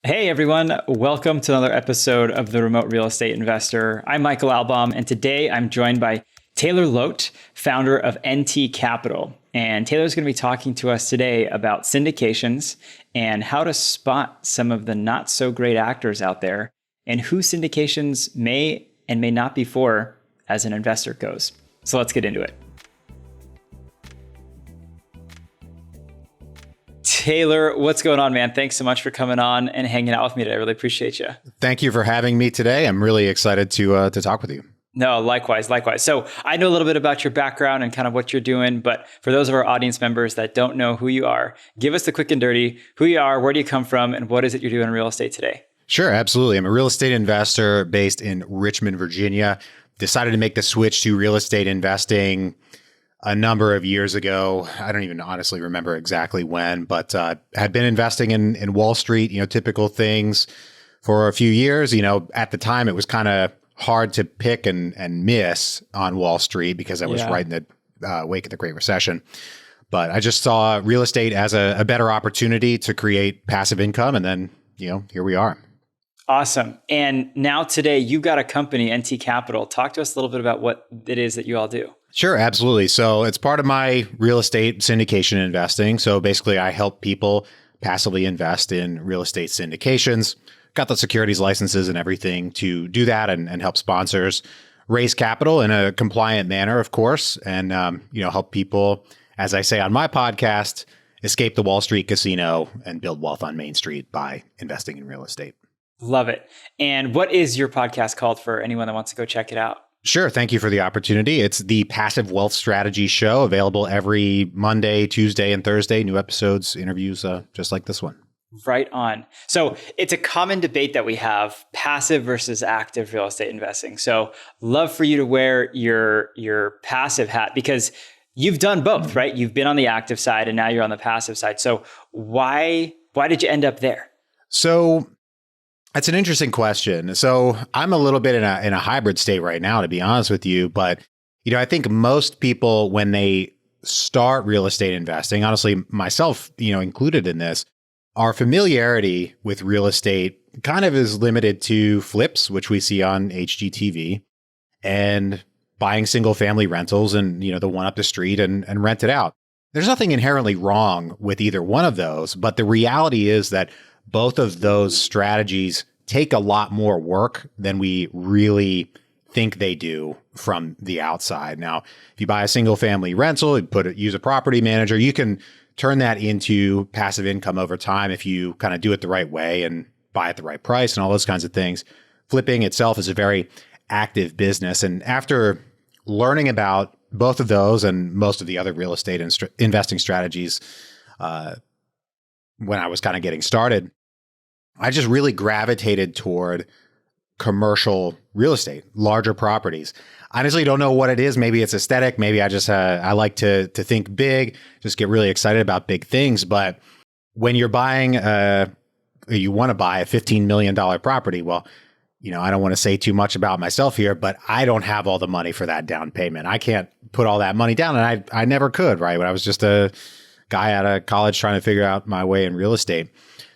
Hey everyone, welcome to another episode of The Remote Real Estate Investor. I'm Michael Albaum, and today I'm joined by Taylor Loht, founder of NT Capital. And Taylor's going to be talking to us today about syndications and how to spot some of the not so great actors out there and who syndications may and may not be for as an investor goes. So let's get into it. Taylor, what's going on, man? Thanks so much for coming on and hanging out with me today. I really appreciate you. Thank you for having me today. I'm really excited to talk with you. No, likewise. So I know a little bit about your background and kind of what you're doing, but for those of our audience members that don't know who you are, give us the quick and dirty, who you are, where do you come from, and what is it you're doing in real estate today? Sure, absolutely. I'm a real estate investor based in Richmond, Virginia. Decided to make the switch to real estate investing a number of years ago. I don't even honestly remember exactly when, but had been investing in Wall Street, typical things for a few years. At the time, it was kind of hard to pick and miss on Wall Street because I was right in the wake of the Great Recession. But I just saw real estate as a better opportunity to create passive income. And then, here we are. Awesome. And now today you've got a company, NT Capital. Talk to us a little bit about what it is that you all do. Sure, absolutely. So it's part of my real estate syndication investing. So basically I help people passively invest in real estate syndications, got the securities licenses and everything to do that and help sponsors raise capital in a compliant manner, of course, and help people, as I say on my podcast, escape the Wall Street casino and build wealth on Main Street by investing in real estate. Love it. And what is your podcast called for anyone that wants to go check it out? Sure. Thank you for the opportunity. It's the Passive Wealth Strategy Show, available every Monday, Tuesday, and Thursday. New episodes, interviews just like this one. Right on. So it's a common debate that we have, passive versus active real estate investing. So love for you to wear your passive hat because you've done both, right? You've been on the active side and now you're on the passive side. So why did you end up there? So that's an interesting question. So I'm a little bit in a hybrid state right now, to be honest with you. But, I think most people, when they start real estate investing, honestly, myself, included in this, our familiarity with real estate kind of is limited to flips, which we see on HGTV, and buying single family rentals and, the one up the street and rent it out. There's nothing inherently wrong with either one of those. But the reality is that both of those strategies take a lot more work than we really think they do from the outside. Now, if you buy a single family rental, use a property manager, you can turn that into passive income over time if you kind of do it the right way and buy at the right price and all those kinds of things. Flipping itself is a very active business. And after learning about both of those and most of the other real estate investing strategies, when I was kind of getting started, I just really gravitated toward commercial real estate, larger properties. Honestly, don't know what it is. Maybe it's aesthetic. Maybe I just I like to think big, just get really excited about big things. But when you're buying, you want to buy a $15 million property. Well, I don't want to say too much about myself here, but I don't have all the money for that down payment. I can't put all that money down, and I never could. Right when I was just a guy out of college trying to figure out my way in real estate.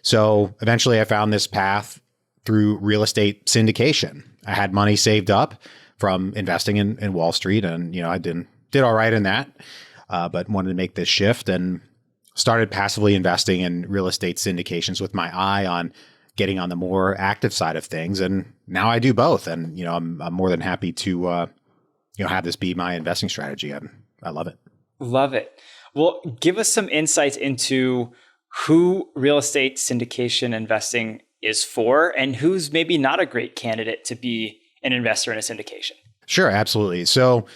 So eventually I found this path through real estate syndication. I had money saved up from investing in Wall Street and, I did all right in that, but wanted to make this shift and started passively investing in real estate syndications with my eye on getting on the more active side of things. And now I do both. And, I'm more than happy to, have this be my investing strategy. I love it. Love it. Well, give us some insights into who real estate syndication investing is for and who's maybe not a great candidate to be an investor in a syndication. Sure, absolutely. So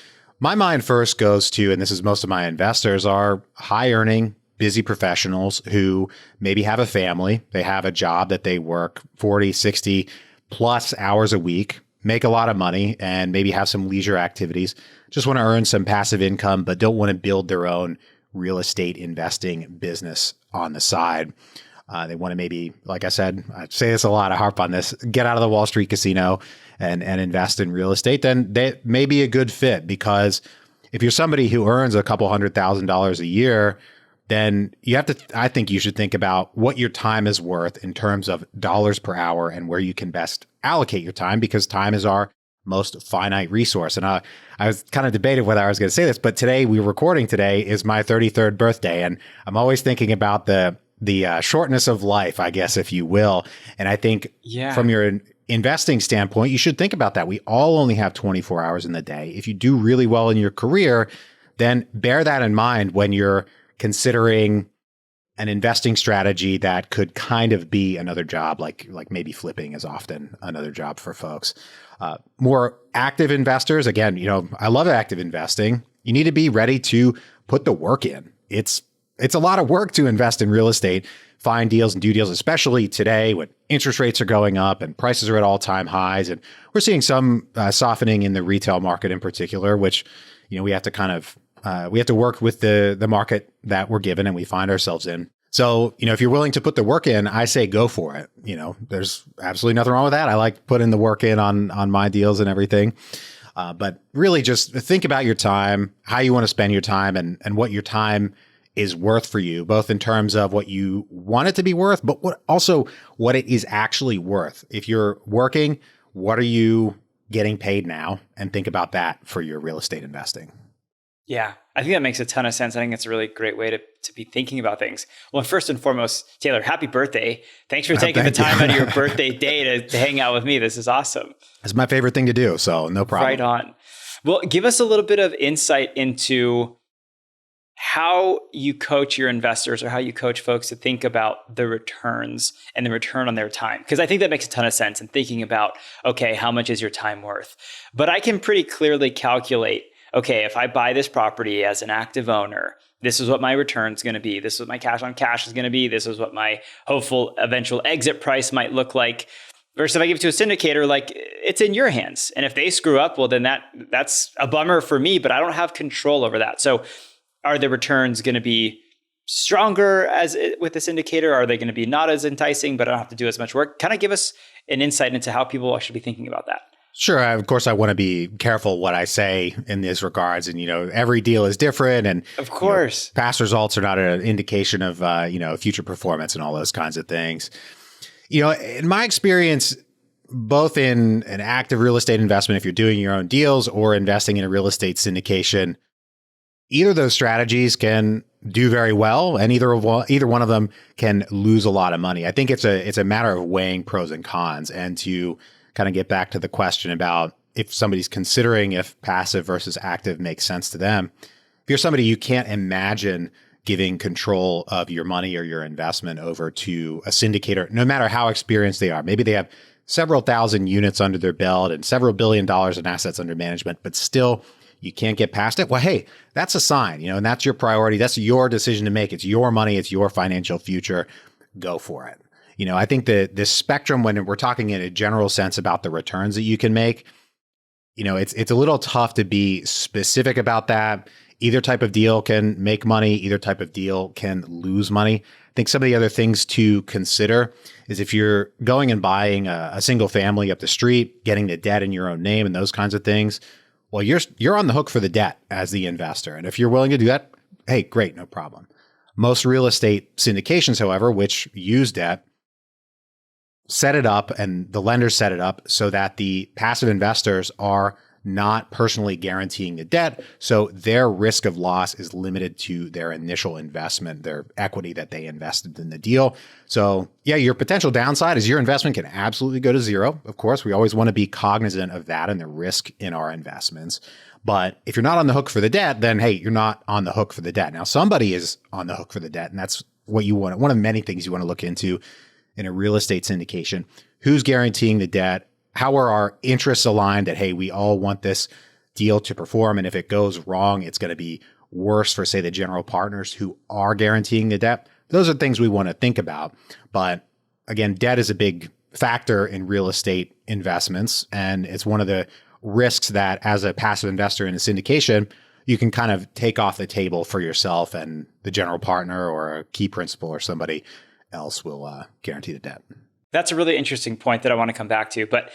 my mind first goes to, and this is most of my investors, are high earning, busy professionals who maybe have a family. They have a job that they work 40, 60 plus hours a week, make a lot of money, and maybe have some leisure activities. Just want to earn some passive income, but don't want to build their own real estate investing business on the side. They want to maybe, like I said, I say this a lot, I harp on this, get out of the Wall Street casino and invest in real estate. Then that may be a good fit, because if you're somebody who earns a couple $100,000 a year, then I think you should think about what your time is worth in terms of dollars per hour and where you can best allocate your time, because time is our most finite resource. And I was kind of debating whether I was going to say this, but today is my 33rd birthday. And I'm always thinking about the shortness of life, I guess, if you will. And I think from your investing standpoint, you should think about that. We all only have 24 hours in the day. If you do really well in your career, then bear that in mind when you're considering an investing strategy that could kind of be another job, like maybe flipping is often another job for folks. More active investors, again, I love active investing. You need to be ready to put the work in. It's a lot of work to invest in real estate, find deals and do deals, especially today when interest rates are going up and prices are at all-time highs. And we're seeing some softening in the retail market in particular, which, we have to kind of we have to work with the market that we're given and we find ourselves in. So, if you're willing to put the work in, I say go for it. There's absolutely nothing wrong with that. I like putting the work in on my deals and everything. But really just think about your time, how you want to spend your time, and what your time is worth for you, both in terms of what you want it to be worth, but what it is actually worth. If you're working, what are you getting paid now? And think about that for your real estate investing. Yeah, I think that makes a ton of sense. I think it's a really great way to be thinking about things. Well, first and foremost, Taylor, happy birthday. Thanks for taking the time out of your birthday day to hang out with me. This is awesome. It's my favorite thing to do, so no problem. Right on. Well, give us a little bit of insight into how you coach your investors or how you coach folks to think about the returns and the return on their time. Because I think that makes a ton of sense in thinking about, okay, how much is your time worth? But I can pretty clearly calculate, okay, if I buy this property as an active owner, this is what my return is going to be. This is what my cash on cash is going to be. This is what my hopeful eventual exit price might look like. Versus if I give it to a syndicator, like it's in your hands. And if they screw up, well, then that's a bummer for me, but I don't have control over that. So are the returns going to be stronger with this syndicator? Are they going to be not as enticing, but I don't have to do as much work? Kind of give us an insight into how people should be thinking about that. Sure. Of course, I want to be careful what I say in these regards. And, every deal is different. And of course, past results are not an indication of, future performance and all those kinds of things. In my experience, both in an active real estate investment, if you're doing your own deals or investing in a real estate syndication, either of those strategies can do very well, and either one of them can lose a lot of money. I think it's a matter of weighing pros and cons, and to kind of get back to the question about if somebody's considering if passive versus active makes sense to them. If you're somebody you can't imagine giving control of your money or your investment over to a syndicator, no matter how experienced they are, maybe they have several thousand units under their belt and several $1 billion in assets under management, but still you can't get past it. Well, hey, that's a sign, and that's your priority. That's your decision to make. It's your money. It's your financial future. Go for it. I think this spectrum, when we're talking in a general sense about the returns that you can make, it's a little tough to be specific about that. Either type of deal can make money. Either type of deal can lose money. I think some of the other things to consider is if you're going and buying a single family up the street, getting the debt in your own name and those kinds of things, well, you're on the hook for the debt as the investor. And if you're willing to do that, hey, great, no problem. Most real estate syndications, however, which use debt, set it up, and the lenders set it up so that the passive investors are not personally guaranteeing the debt. So their risk of loss is limited to their initial investment, their equity that they invested in the deal. So yeah, your potential downside is your investment can absolutely go to zero. Of course, we always want to be cognizant of that and the risk in our investments. But if you're not on the hook for the debt, then hey, you're not on the hook for the debt. Now, somebody is on the hook for the debt, and that's what you want. One of many things you want to look into in a real estate syndication. Who's guaranteeing the debt? How are our interests aligned that, hey, we all want this deal to perform, and if it goes wrong, it's going to be worse for, say, the general partners who are guaranteeing the debt? Those are things we want to think about. But again, debt is a big factor in real estate investments, and it's one of the risks that as a passive investor in a syndication, you can kind of take off the table for yourself, and the general partner or a key principal or somebody else will guarantee the debt. That's a really interesting point that I want to come back to. But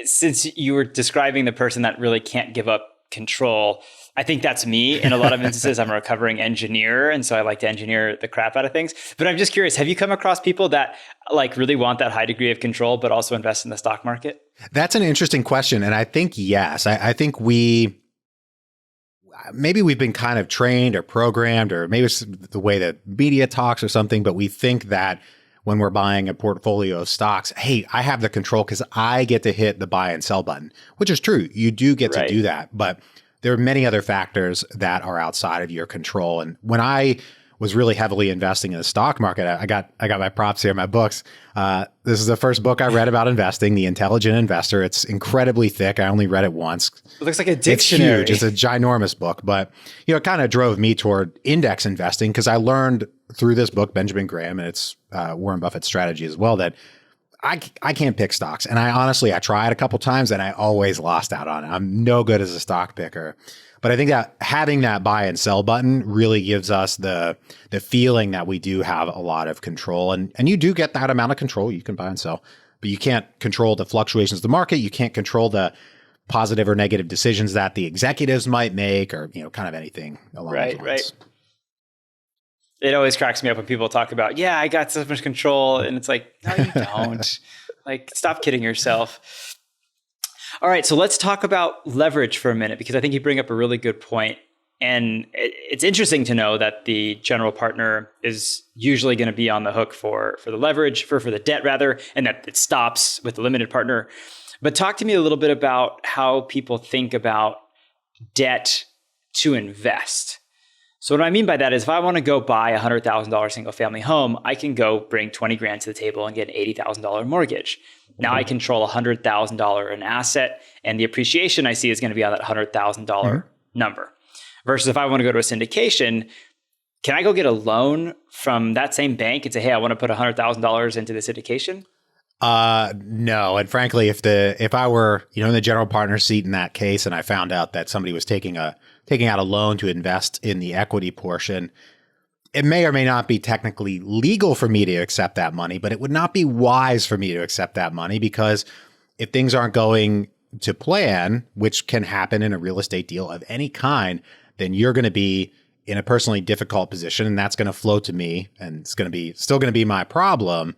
since you were describing the person that really can't give up control, I think that's me. In a lot of instances, I'm a recovering engineer. And so I like to engineer the crap out of things. But I'm just curious, have you come across people that like really want that high degree of control, but also invest in the stock market? That's an interesting question. And I think, yes, I think maybe we've been kind of trained or programmed, or maybe it's the way that media talks or something, but we think that when we're buying a portfolio of stocks, hey, I have the control because I get to hit the buy and sell button, which is true. You do get to do that. But there are many other factors that are outside of your control. And when I was really heavily investing in the stock market, I got my props here, my books. This is the first book I read about investing, The Intelligent Investor. It's incredibly thick. I only read it once. It looks like a dictionary. It's huge. It's a ginormous book, but it kind of drove me toward index investing because I learned through this book, Benjamin Graham, and it's Warren Buffett's strategy as well, that I can't pick stocks. And I tried a couple times and I always lost out on it. I'm no good as a stock picker. But I think that having that buy and sell button really gives us the feeling that we do have a lot of control. And you do get that amount of control. You can buy and sell, but you can't control the fluctuations of the market. You can't control the positive or negative decisions that the executives might make, or kind of anything along those lines. Right. It always cracks me up when people talk about, yeah, I got so much control. And it's like, no, you don't. Like, stop kidding yourself. All right. So let's talk about leverage for a minute, because I think you bring up a really good point. And it's interesting to know that the general partner is usually going to be on the hook for the leverage, for the debt rather, and that it stops with the limited partner. But talk to me a little bit about how people think about debt to invest. So what I mean by that is, if I want to go buy a $100,000 single family home, I can go bring 20 grand to the table and get an $80,000 mortgage. Now I control $100,000 an asset, and the appreciation I see is going to be on that $100,000 number. Versus if I want to go to a syndication, can I go get a loan from that same bank and say, hey, I want to put $100,000 into the syndication? No. And frankly, if I were, in the general partner seat in that case, and I found out that somebody was taking out a loan to invest in the equity portion, it may or may not be technically legal for me to accept that money, but it would not be wise for me to accept that money, because if things aren't going to plan, which can happen in a real estate deal of any kind, then you're going to be in a personally difficult position, and that's going to flow to me, and it's still going to be my problem.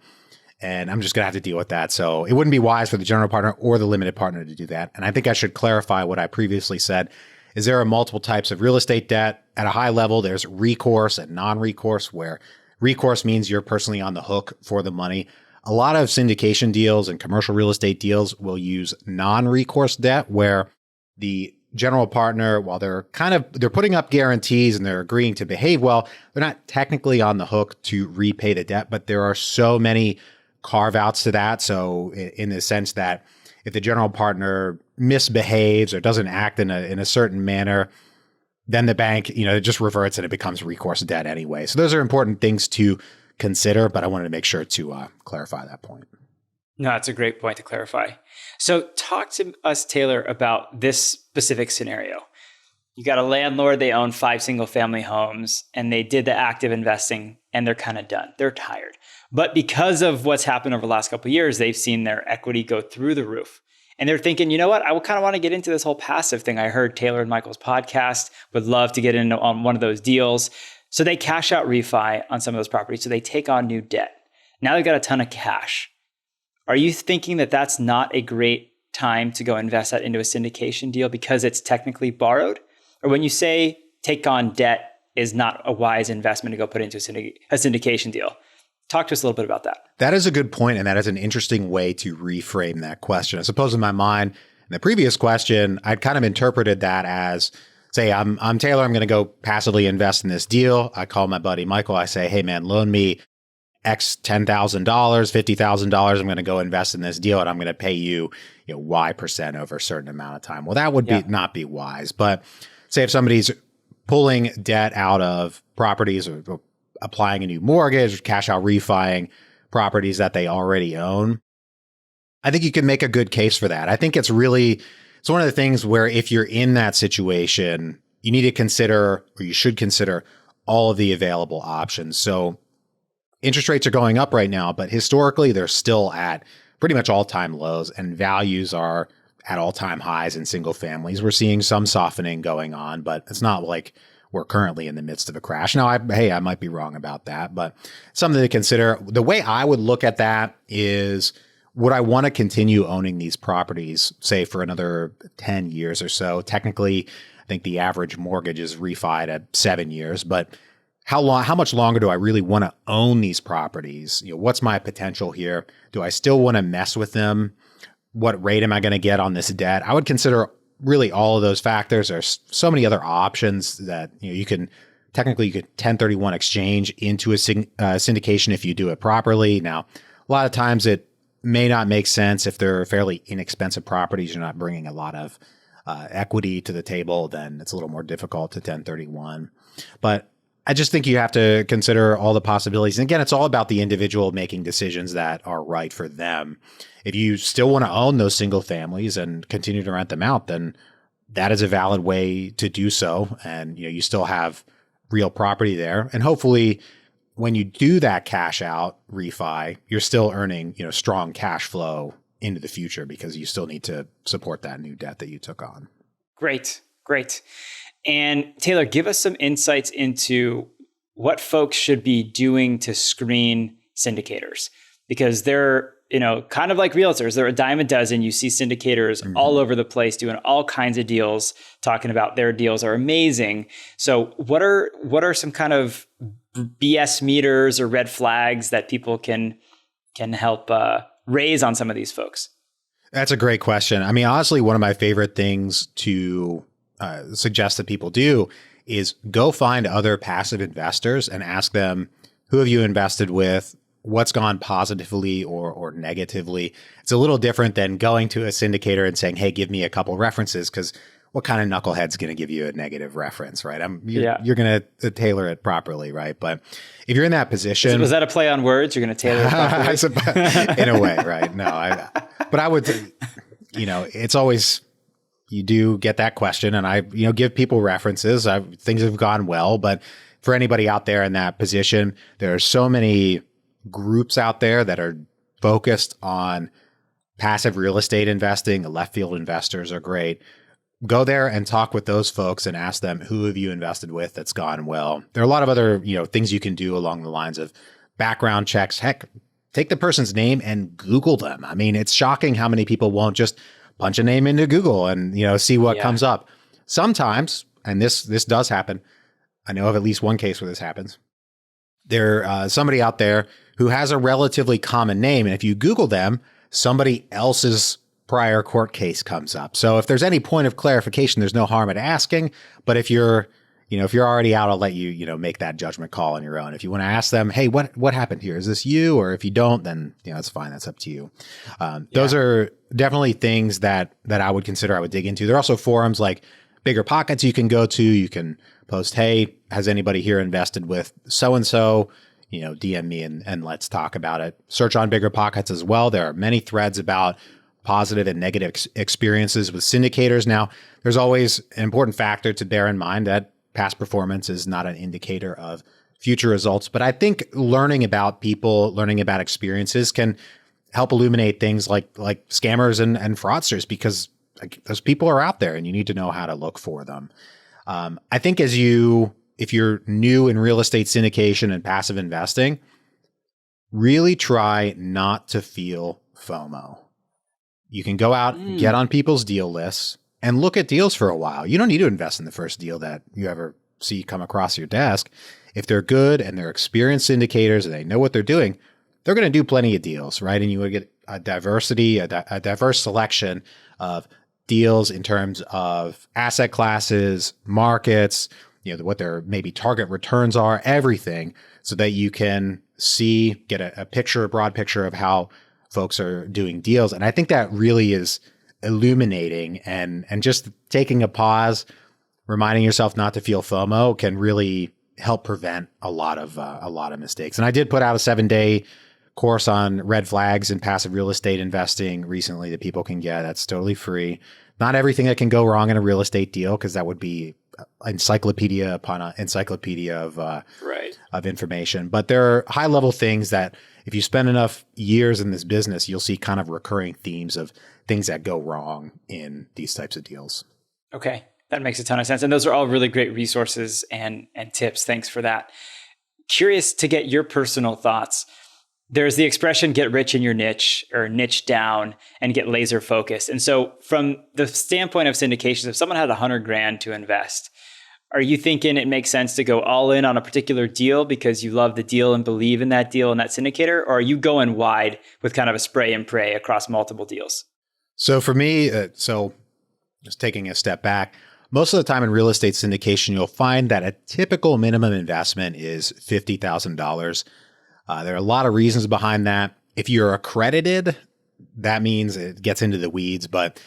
And I'm just going to have to deal with that. So it wouldn't be wise for the general partner or the limited partner to do that. And I think I should clarify what I previously said, is there are multiple types of real estate debt. At a high level, there's recourse and non-recourse, where recourse means you're personally on the hook for the money. A lot of syndication deals and commercial real estate deals will use non-recourse debt, where the general partner, while they're putting up guarantees and they're agreeing to behave well, they're not technically on the hook to repay the debt. But there are so many carve outs to that. So in the sense that if the general partner misbehaves or doesn't act in a certain manner, then the bank, it just reverts and it becomes recourse debt anyway. So those are important things to consider, but I wanted to make sure to clarify that point. No, that's a great point to clarify. So talk to us, Taylor, about this specific scenario. You got a landlord, they own 5 single family homes, and they did the active investing and they're kind of done. They're tired. But because of what's happened over the last couple of years, they've seen their equity go through the roof. And they're thinking, you know what? I kind of want to get into this whole passive thing. I heard Taylor and Michael's podcast, would love to get in on one of those deals. So they cash out refi on some of those properties. So they take on new debt. Now they've got a ton of cash. Are you thinking that that's not a great time to go invest that into a syndication deal because it's technically borrowed? Or when you say take on debt is not a wise investment to go put into a syndication deal? Talk to us a little bit about that. That is a good point, and that is an interesting way to reframe that question. I suppose in my mind, in the previous question, I'd kind of interpreted that as, say, I'm Taylor, I'm going to go passively invest in this deal. I call my buddy Michael. I say, hey, man, loan me X $10,000, $50,000. I'm going to go invest in this deal, and I'm going to pay you, Y% over a certain amount of time. Well, that would not be wise. But say if somebody's pulling debt out of properties or applying a new mortgage, cash out refining properties that they already own, I think you can make a good case for that. I think it's one of the things where if you're in that situation, you need to consider, or you should consider, all of the available options. So interest rates are going up right now, but historically they're still at pretty much all-time lows, and values are at all-time highs in single families. We're seeing some softening going on, but it's not like we're currently in the midst of a crash. Now, I might be wrong about that, but something to consider. The way I would look at that is, would I want to continue owning these properties, say, for another 10 years or so? Technically, I think the average mortgage is refied at 7 years, but how much longer do I really want to own these properties? What's my potential here? Do I still want to mess with them? What rate am I going to get on this debt? I would consider really all of those factors. There's so many other options that you could 1031 exchange into a syndication if you do it properly. Now, a lot of times it may not make sense if they're fairly inexpensive properties. You're not bringing a lot of equity to the table, then it's a little more difficult to 1031. But I just think you have to consider all the possibilities. And again, it's all about the individual making decisions that are right for them. If you still want to own those single families and continue to rent them out, then that is a valid way to do so. And you still have real property there. And hopefully when you do that cash out refi, you're still earning, strong cash flow into the future because you still need to support that new debt that you took on. Great. And Taylor, give us some insights into what folks should be doing to screen syndicators, because they're, kind of like realtors. They're a dime a dozen. You see syndicators all over the place doing all kinds of deals, talking about their deals are amazing. So what are some kind of BS meters or red flags that people can help raise on some of these folks? That's a great question. I mean, honestly, one of my favorite things to suggest that people do is go find other passive investors and ask them, who have you invested with? What's gone positively or negatively? It's a little different than going to a syndicator and saying, hey, give me a couple references, because what kind of knucklehead's going to give you a negative reference, right? You're going to tailor it properly, right? But if you're in that position... Was that a play on words? You're going to tailor it properly? In a way, right? No, but I would, it's always... You do get that question, and I, give people references. Things have gone well, but for anybody out there in that position, there are so many groups out there that are focused on passive real estate investing. The left field investors are great. Go there and talk with those folks and ask them, who have you invested with that's gone well? There are a lot of other, things you can do along the lines of background checks. Heck, take the person's name and Google them. I mean, it's shocking how many people won't just punch a name into Google and, see what comes up. Sometimes, and this does happen, I know of at least one case where this happens. There's somebody out there who has a relatively common name. And if you Google them, somebody else's prior court case comes up. So if there's any point of clarification, there's no harm in asking. But if you're already out, I'll let you, make that judgment call on your own. If you want to ask them, hey, what happened here? Is this you? Or if you don't, then, that's fine. That's up to you. Those are definitely things that I would consider, I would dig into. There are also forums like Bigger Pockets you can go to. You can post, hey, has anybody here invested with so-and-so? DM me and let's talk about it. Search on Bigger Pockets as well. There are many threads about positive and negative experiences with syndicators. Now, there's always an important factor to bear in mind that past performance is not an indicator of future results. But I think learning about people, learning about experiences can help illuminate things like scammers and fraudsters, because those people are out there and you need to know how to look for them. I think if you're new in real estate syndication and passive investing, really try not to feel FOMO. You can go out, get on people's deal lists, and look at deals for a while. You don't need to invest in the first deal that you ever see come across your desk. If they're good and they're experienced syndicators and they know what they're doing, they're going to do plenty of deals, right? And you would get a diverse selection of deals in terms of asset classes, markets, what their maybe target returns are, everything, so that you can get a broad picture of how folks are doing deals. And I think that really is illuminating, and just taking a pause, reminding yourself not to feel FOMO can really help prevent a lot of mistakes. And I did put out a 7-day course on red flags in passive real estate investing recently that people can get. That's totally free. Not everything that can go wrong in a real estate deal, because that would be encyclopedia upon encyclopedia of information. But there are high level things that if you spend enough years in this business, you'll see kind of recurring themes of things that go wrong in these types of deals. Okay. That makes a ton of sense. And those are all really great resources and tips. Thanks for that. Curious to get your personal thoughts. There's the expression, get rich in your niche or niche down and get laser focused. And so from the standpoint of syndications, if someone had $100,000 to invest, are you thinking it makes sense to go all in on a particular deal because you love the deal and believe in that deal and that syndicator? Or are you going wide with kind of a spray and pray across multiple deals? So for me, just taking a step back, most of the time in real estate syndication, you'll find that a typical minimum investment is $50,000. There are a lot of reasons behind that. If you're accredited, that means it gets into the weeds, but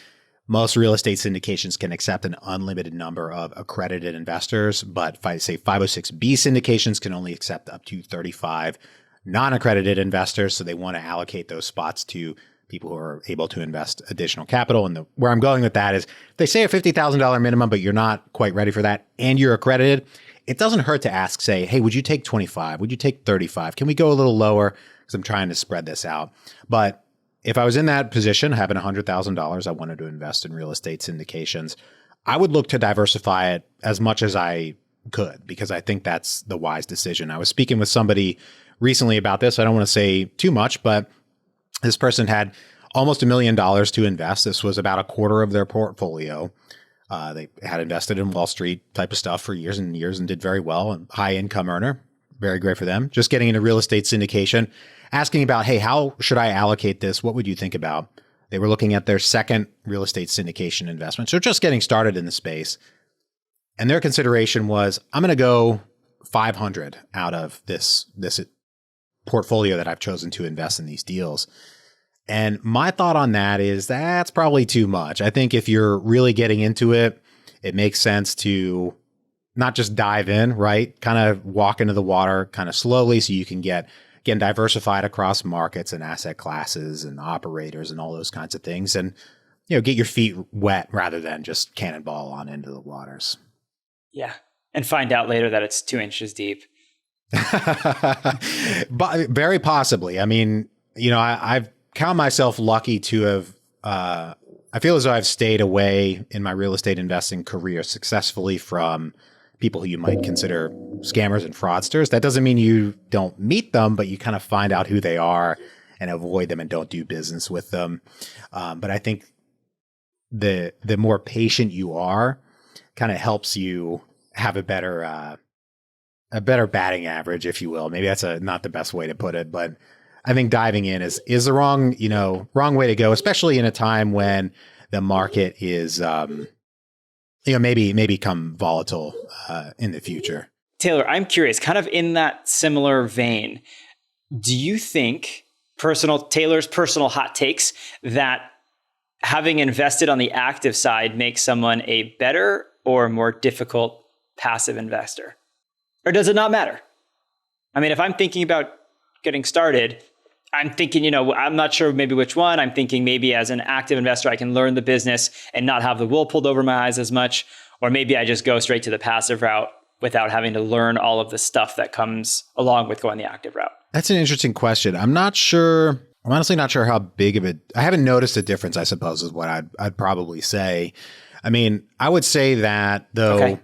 most real estate syndications can accept an unlimited number of accredited investors. But if I say 506B syndications can only accept up to 35 non-accredited investors. So they want to allocate those spots to people who are able to invest additional capital. And where I'm going with that is if they say a $50,000 minimum, but you're not quite ready for that and you're accredited, it doesn't hurt to ask, say, hey, would you take 25? Would you take 35? Can we go a little lower? Because I'm trying to spread this out. But if I was in that position, having $100,000, I wanted to invest in real estate syndications, I would look to diversify it as much as I could, because I think that's the wise decision. I was speaking with somebody recently about this. I don't want to say too much, but this person had almost $1 million to invest. This was about a quarter of their portfolio. They had invested in Wall Street type of stuff for years and years and did very well. And high income earner, very great for them. Just getting into real estate syndication, asking about, hey, how should I allocate this? What would you think about? They were looking at their second real estate syndication investment. So just getting started in the space. And their consideration was, I'm going to go 500 out of this portfolio that I've chosen to invest in these deals. And my thought on that is that's probably too much. I think if you're really getting into it, it makes sense to not just dive in, right? Kind of walk into the water kind of slowly so you can get, again, diversified across markets and asset classes and operators and all those kinds of things. And, get your feet wet rather than just cannonball on into the waters. Yeah. And find out later that it's 2 inches deep. But very possibly. I mean, I've count myself lucky to have, I feel as though I've stayed away in my real estate investing career successfully from people who you might consider scammers and fraudsters. That doesn't mean you don't meet them, but you kind of find out who they are and avoid them and don't do business with them. But I think the more patient you are kind of helps you have a better batting average, if you will. Maybe that's not the best way to put it, but I think diving in is the wrong way to go, especially in a time when the market is, maybe become volatile in the future. Taylor, I'm curious, kind of in that similar vein, do you think Taylor's personal hot takes that having invested on the active side makes someone a better or more difficult passive investor? Or does it not matter? I mean, if I'm thinking about getting started, I'm thinking, I'm not sure maybe which one. I'm thinking maybe as an active investor, I can learn the business and not have the wool pulled over my eyes as much. Or maybe I just go straight to the passive route without having to learn all of the stuff that comes along with going the active route. That's an interesting question. I'm honestly not sure how big of it. I haven't noticed a difference, I suppose, is what I'd probably say. I mean, I would say that though,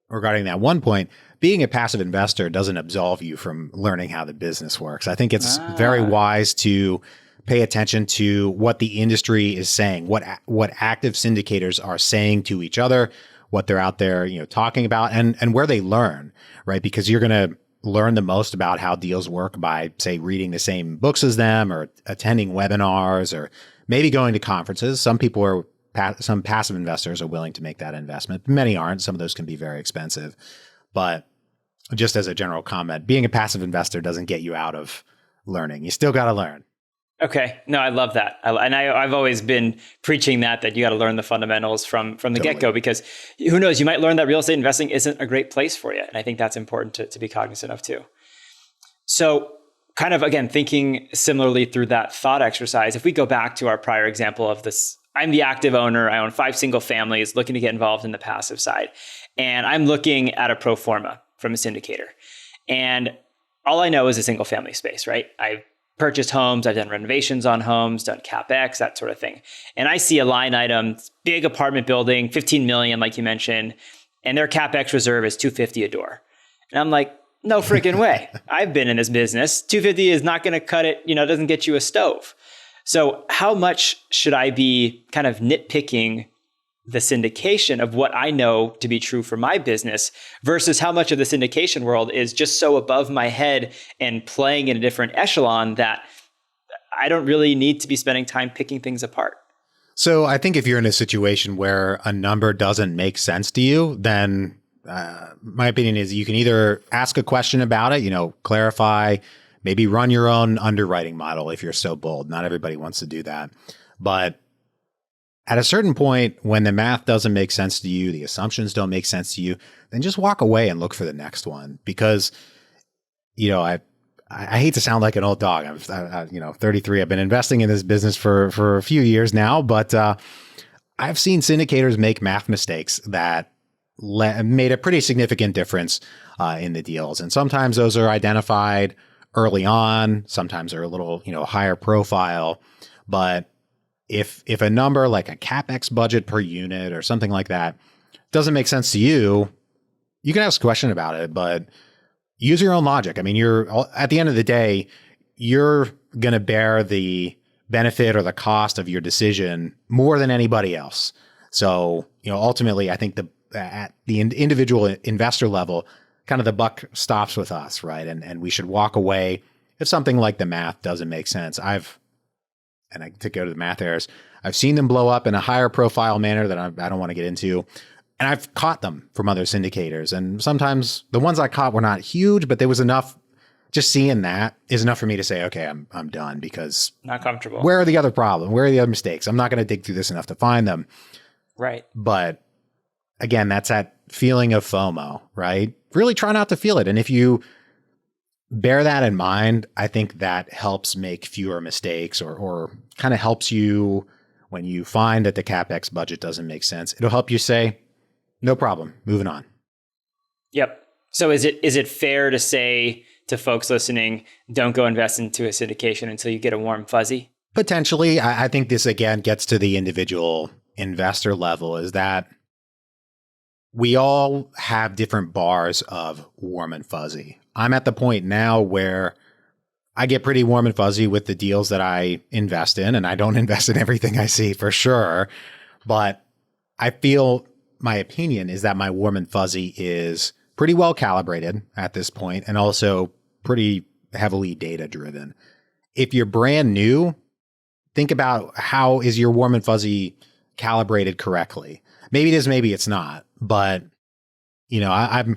regarding that one point, being a passive investor doesn't absolve you from learning how the business works. I think it's very wise to pay attention to what the industry is saying, what active syndicators are saying to each other, what they're out there, talking about, and where they learn, right? Because you're going to learn the most about how deals work by, say, reading the same books as them or attending webinars or maybe going to conferences. Some passive investors are willing to make that investment. Many aren't. Some of those can be very expensive. But just as a general comment, being a passive investor doesn't get you out of learning. You still got to learn. Okay. No, I love that. I've always been preaching that you got to learn the fundamentals from the get-go, because who knows, you might learn that real estate investing isn't a great place for you. And I think that's important to be cognizant of too. So kind of, again, thinking similarly through that thought exercise, if we go back to our prior example of this I'm the active owner. I own 5 single families looking to get involved in the passive side. And I'm looking at a pro forma from a syndicator. And all I know is a single family space, right? I've purchased homes, I've done renovations on homes, done CapEx, that sort of thing. And I see a line item, big apartment building, 15 million, like you mentioned, and their CapEx reserve is 250 a door. And I'm like, no freaking way. I've been in this business. 250 is not going to cut it, it doesn't get you a stove. So how much should I be kind of nitpicking the syndication of what I know to be true for my business versus how much of the syndication world is just so above my head and playing in a different echelon that I don't really need to be spending time picking things apart? So I think if you're in a situation where a number doesn't make sense to you, then my opinion is you can either ask a question about it, clarify, maybe run your own underwriting model if you're so bold. Not everybody wants to do that. But at a certain point, when the math doesn't make sense to you, the assumptions don't make sense to you, then just walk away and look for the next one. Because, I hate to sound like an old dog. I'm 33. I've been investing in this business for a few years now, but I've seen syndicators make math mistakes that made a pretty significant difference in the deals. And sometimes those are identified early on, sometimes they're a little, higher profile. But if a number like a CapEx budget per unit or something like that doesn't make sense to you, you can ask a question about it, but use your own logic. I mean, at the end of the day, you're going to bear the benefit or the cost of your decision more than anybody else. So, ultimately, I think at the individual investor level, kind of the buck stops with us, right? And we should walk away if something like the math doesn't make sense. To go to the math errors, I've seen them blow up in a higher profile manner that I don't want to get into. And I've caught them from other syndicators. And sometimes the ones I caught were not huge, but there was enough. Just seeing that is enough for me to say, okay, I'm done, because not comfortable. Where are the other problems? Where are the other mistakes? I'm not going to dig through this enough to find them. Right. But again, that's that feeling of FOMO, right? Really try not to feel it. And if you bear that in mind, I think that helps make fewer mistakes or kind of helps you when you find that the CapEx budget doesn't make sense. It'll help you say, no problem, moving on. Yep. So is it fair to say to folks listening, don't go invest into a syndication until you get a warm fuzzy? Potentially. I think this, again, gets to the individual investor level, is that we all have different bars of warm and fuzzy. I'm at the point now where I get pretty warm and fuzzy with the deals that I invest in, and I don't invest in everything I see for sure. But I feel my opinion is that my warm and fuzzy is pretty well calibrated at this point and also pretty heavily data driven. If you're brand new, think about how is your warm and fuzzy calibrated correctly. Maybe it is, maybe it's not. But, I'm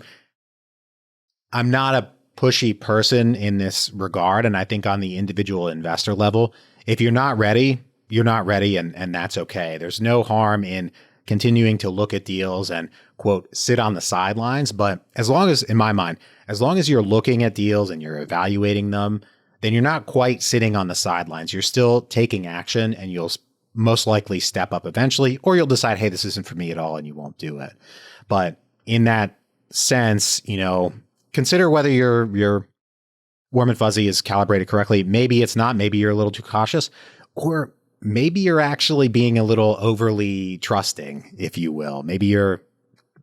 not a pushy person in this regard. And I think on the individual investor level, if you're not ready, you're not ready, and that's okay. There's no harm in continuing to look at deals and, quote, sit on the sidelines. But as long as, in my mind, as long as you're looking at deals and you're evaluating them, then you're not quite sitting on the sidelines. You're still taking action, and you'll most likely step up eventually, or you'll decide, hey, this isn't for me at all, and you won't do it. But in that sense, consider whether your warm and fuzzy is calibrated correctly. Maybe it's not. Maybe you're a little too cautious, or maybe you're actually being a little overly trusting, if you will. Maybe you're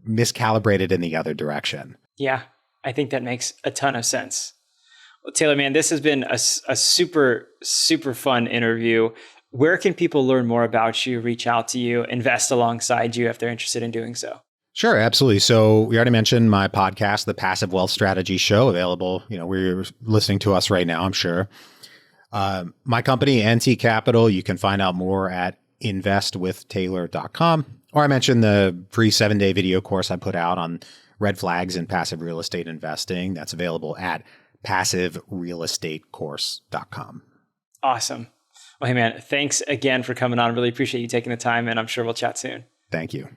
miscalibrated in the other direction. Yeah, I think that makes a ton of sense. Well, Taylor, man, this has been a super, super fun interview. Where can people learn more about you, reach out to you, invest alongside you if they're interested in doing so? Sure, absolutely. So we already mentioned my podcast, The Passive Wealth Strategy Show, available, where you're listening to us right now, I'm sure. My company, NT Capital, you can find out more at investwithtaylor.com. Or I mentioned the free 7-day video course I put out on red flags in passive real estate investing. That's available at passiverealestatecourse.com. Awesome. Well, hey, man, thanks again for coming on. Really appreciate you taking the time, and I'm sure we'll chat soon. Thank you.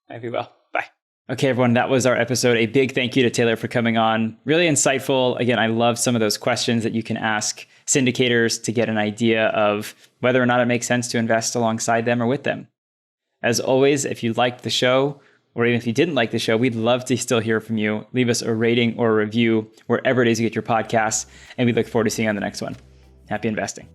I hope you will. Bye. Okay, everyone, that was our episode. A big thank you to Taylor for coming on. Really insightful. Again, I love some of those questions that you can ask syndicators to get an idea of whether or not it makes sense to invest alongside them or with them. As always, if you liked the show, or even if you didn't like the show, we'd love to still hear from you. Leave us a rating or a review wherever it is you get your podcasts, and we look forward to seeing you on the next one. Happy investing.